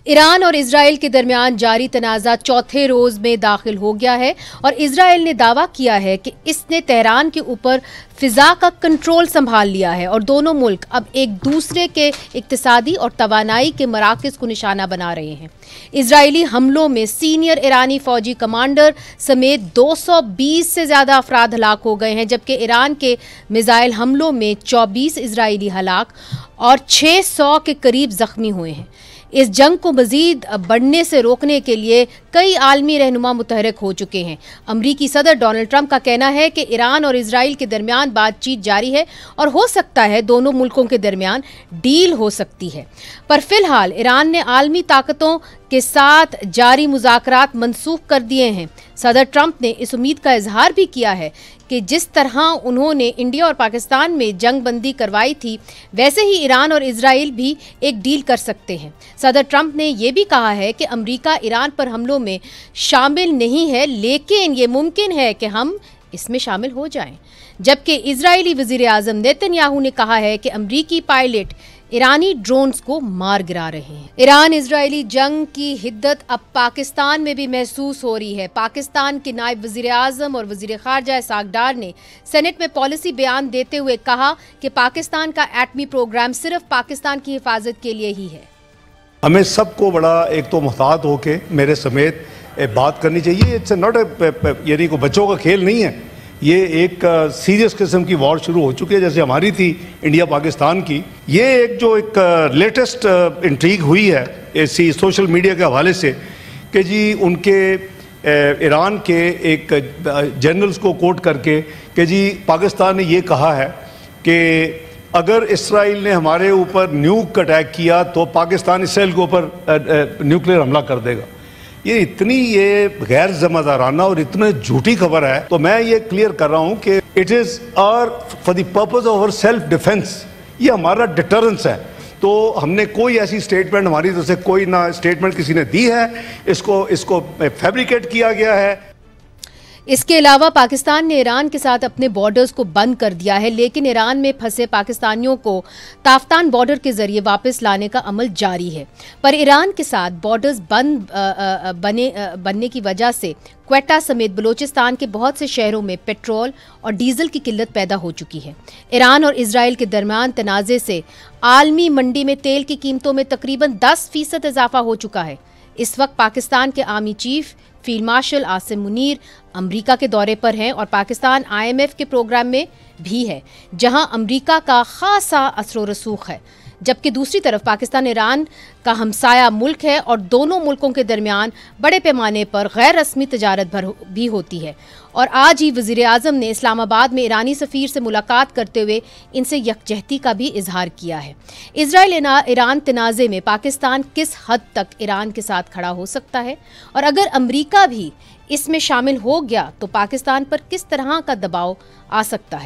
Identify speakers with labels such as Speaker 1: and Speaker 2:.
Speaker 1: Iran और Israel के दरमियान जारी तनाज़ा चौथे रोज में दाखिल हो गया है और इजराइल ने दावा किया है कि इसने तेहरान के ऊपर फिजा का कंट्रोल संभाल लिया है और दोनों मुल्क अब एक दूसरे के इक्तिसादी और तवानाई के मराकज़ को निशाना बना रहे हैं। इजरायली हमलों में सीनियर ईरानी फौजी कमांडर समेत 220 से ज़्यादा अफराद हलाक हो गए हैं, जबकि ईरान के मिसाइल हमलों में 24 इजरायली हलाक और 600 के करीब जख्मी हुए हैं। इस जंग को मजीद बढ़ने से रोकने के लिए कई आलमी रहनुमा मुतहरक हो चुके हैं। अमरीकी सदर डोनाल्ड ट्रंप का कहना है कि ईरान और इजराइल के दरमियान बातचीत जारी है और हो सकता है दोनों मुल्कों के दरमियान डील हो सकती है, पर फिलहाल ईरान ने आलमी ताकतों के साथ जारी मुज़ाकरात मनसूख कर दिए हैं। सदर ट्रंप ने इस उम्मीद का इजहार भी किया है कि जिस तरह उन्होंने इंडिया और पाकिस्तान में जंग बंदी करवाई थी, वैसे ही ईरान और इजराइल भी एक डील कर सकते हैं। सदर ट्रंप ने यह भी कहा है कि अमेरिका ईरान पर हमलों में शामिल नहीं है, लेकिन ये मुमकिन है कि हम इसमें शामिल हो जाएं। जबकि इजरायली वज़ीर आज़म नेतन्याहू ने कहा है कि अमरीकी पायलट ईरानी ड्रोन्स को मार गिरा रहे हैं। ईरान इजरायली जंग की हिद्दत अब पाकिस्तान में भी महसूस हो रही है। पाकिस्तान के नायब वज़ीर आज़म और वज़ीर ख़ारजा इसहाक़ डार ने सेनेट में पॉलिसी बयान देते हुए कहा कि पाकिस्तान का एटमी प्रोग्राम सिर्फ पाकिस्तान की हिफाजत के लिए ही है।
Speaker 2: हमें सबको बड़ा एक तो मुहतात होके मेरे समेत बात करनी चाहिए। इट्स नॉट यानी को बच्चों का खेल नहीं है, ये एक सीरियस किस्म की वॉर शुरू हो चुकी है, जैसे हमारी थी इंडिया पाकिस्तान की। ये एक जो एक लेटेस्ट इंट्रीग हुई है इसी सोशल मीडिया के हवाले से कि जी उनके ईरान के एक जनरल्स को कोट करके कि जी पाकिस्तान ने ये कहा है कि अगर इसराइल ने हमारे ऊपर न्यूक अटैक किया तो पाकिस्तान इसराइल के ऊपर न्यूक्लियर हमला कर देगा। ये इतनी ये गैर ज़िम्मेदाराना और इतनी झूठी खबर है। तो मैं ये क्लियर कर रहा हूँ कि it is our for the purpose of our self defence, ये हमारा डिटरेंस है। तो हमने कोई ऐसी स्टेटमेंट हमारी तरफ से कोई ना स्टेटमेंट किसी ने दी है, इसको फैब्रिकेट किया गया है।
Speaker 1: इसके अलावा पाकिस्तान ने ईरान के साथ अपने बॉर्डर्स को बंद कर दिया है, लेकिन ईरान में फंसे पाकिस्तानियों को ताफ्तान बॉर्डर के जरिए वापस लाने का अमल जारी है। पर ईरान के साथ बॉर्डर्स बंद बनने की वजह से क्वेटा समेत बलूचिस्तान के बहुत से शहरों में पेट्रोल और डीजल की किल्लत पैदा हो चुकी है। ईरान और इजराइल के दरमियान तनाज़े से आलमी मंडी में तेल की कीमतों में तकरीबन 10% इजाफा हो चुका है। इस वक्त पाकिस्तान के army chief field marshal Asim Munir America के दौरे पर हैं और पाकिस्तान IMF के प्रोग्राम में भी है, जहां अमेरिका का खासा असर व रसूख है। जबकि दूसरी तरफ पाकिस्तान ईरान का हमसाया मुल्क है और दोनों मुल्कों के दरमियान बड़े पैमाने पर गैर रस्मी तजारत भी होती है। और आज ही वज़ीर आज़म ने इस्लामाबाद में ईरानी सफ़ीर से मुलाकात करते हुए इनसे यकजहती का भी इजहार किया है। इजराइल ईरान तनाज़े में पाकिस्तान किस हद तक ईरान के साथ खड़ा हो सकता है और अगर अमेरिका भी इसमें शामिल हो गया तो पाकिस्तान पर किस तरह का दबाव आ सकता है।